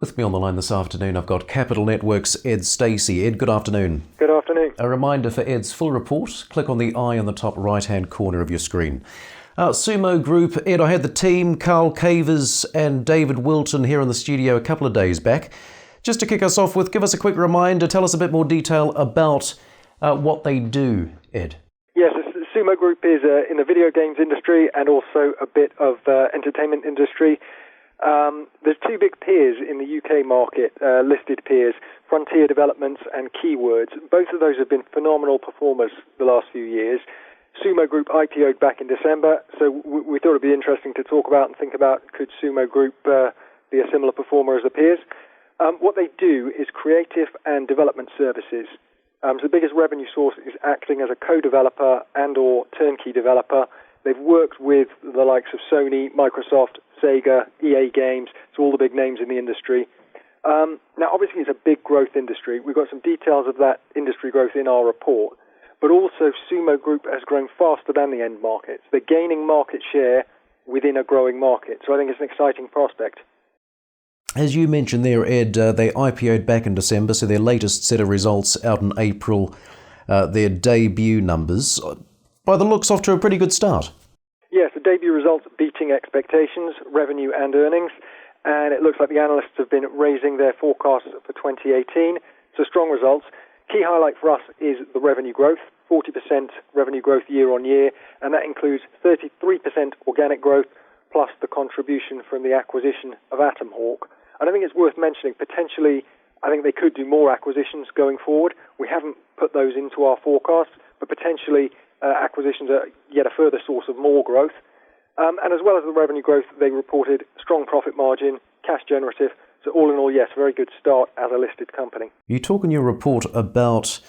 With me on the line this afternoon, I've got Capital Network's Ed Stacey. Ed, good afternoon. Good afternoon. A reminder for Ed's full report, click on the eye on the top right-hand corner of your screen. Sumo Group, Ed, I had the team, Carl Cavers and David Wilton here in the studio a couple of days back. Just to kick us off with, give us a quick reminder, tell us a bit more detail about what they do, Ed. Yes, Sumo Group is in the video games industry and also a bit of entertainment industry. There's two big peers in the UK market, listed peers, Frontier Developments and Keywords. Both of those have been phenomenal performers the last few years. Sumo Group IPO'd back in December, so we thought it'd be interesting to talk about and think about, could Sumo Group be a similar performer as the peers? What they do is creative and development services. So the biggest revenue source is acting as a co-developer and or turnkey developer. They've worked with the likes of Sony, Microsoft, Sega, EA Games, so all the big names in the industry. Now, obviously, it's a big growth industry. We've got some details of that industry growth in our report. But also, Sumo Group has grown faster than the end markets. They're gaining market share within a growing market. So I think it's an exciting prospect. As you mentioned there, Ed, they IPO'd back in December, so their latest set of results out in April, their debut numbers. By the looks, off to a pretty good start. Yes, the debut results beating expectations, revenue and earnings. And it looks like the analysts have been raising their forecasts for 2018. So strong results. Key highlight for us is the revenue growth, 40% revenue growth year on year, and that includes 33% organic growth plus the contribution from the acquisition of Atom Hawk. And I think it's worth mentioning, potentially, I think they could do more acquisitions going forward. We haven't put those into our forecasts, but potentially acquisitions are yet a further source of more growth. And as well as the revenue growth, they reported strong profit margin, cash generative. So all in all, yes, very good start as a listed company. You talk in your report about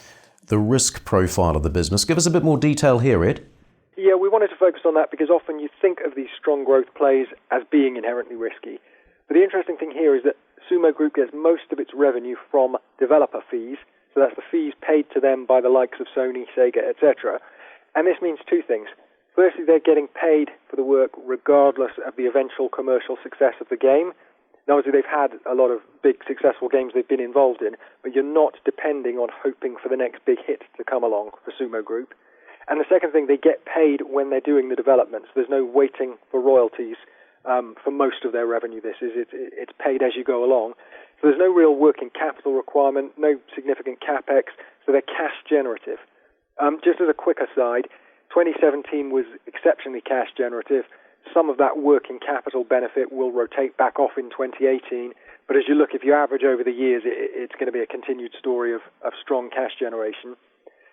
the risk profile of the business. Give us a bit more detail here, Ed. Yeah, we wanted to focus on that because often you think of these strong growth plays as being inherently risky. But the interesting thing here is that Sumo Group gets most of its revenue from developer fees. So that's the fees paid to them by the likes of Sony, Sega, etc. And this means two things. Firstly, they're getting paid for the work regardless of the eventual commercial success of the game. Now, obviously, they've had a lot of big successful games they've been involved in, but you're not depending on hoping for the next big hit to come along for Sumo Group. And the second thing, they get paid when they're doing the development. So there's no waiting for royalties for most of their revenue. It's paid as you go along. So there's no real working capital requirement, no significant capex, so they're cash generative. Just as a quick aside, 2017 was exceptionally cash generative. Some of that working capital benefit will rotate back off in 2018. But as you look, if you average over the years, it's going to be a continued story of strong cash generation.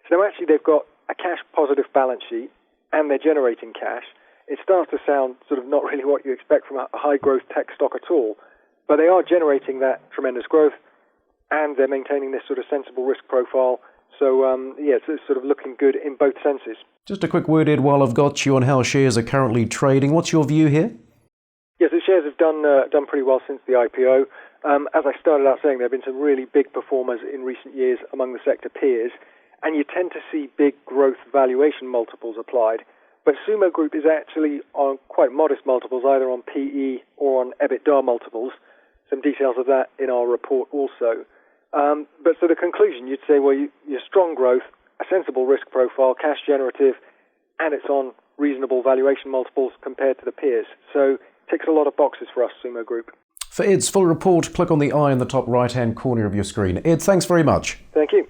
So now actually they've got a cash positive balance sheet and they're generating cash. It starts to sound sort of not really what you expect from a high growth tech stock at all. But they are generating that tremendous growth and they're maintaining this sort of sensible risk profile. So, it's sort of looking good in both senses. Just a quick word, Ed, while I've got you on how shares are currently trading. What's your view here? Yes, the shares have done pretty well since the IPO. As I started out saying, there have been some really big performers in recent years among the sector peers, and you tend to see big growth valuation multiples applied. But Sumo Group is actually on quite modest multiples, either on PE or on EBITDA multiples. Some details of that in our report also. But so the conclusion, you'd say, well, you're strong growth, a sensible risk profile, cash generative, and it's on reasonable valuation multiples compared to the peers. So ticks a lot of boxes for us, Sumo Group. For Ed's full report, click on the eye in the top right-hand corner of your screen. Ed, thanks very much. Thank you.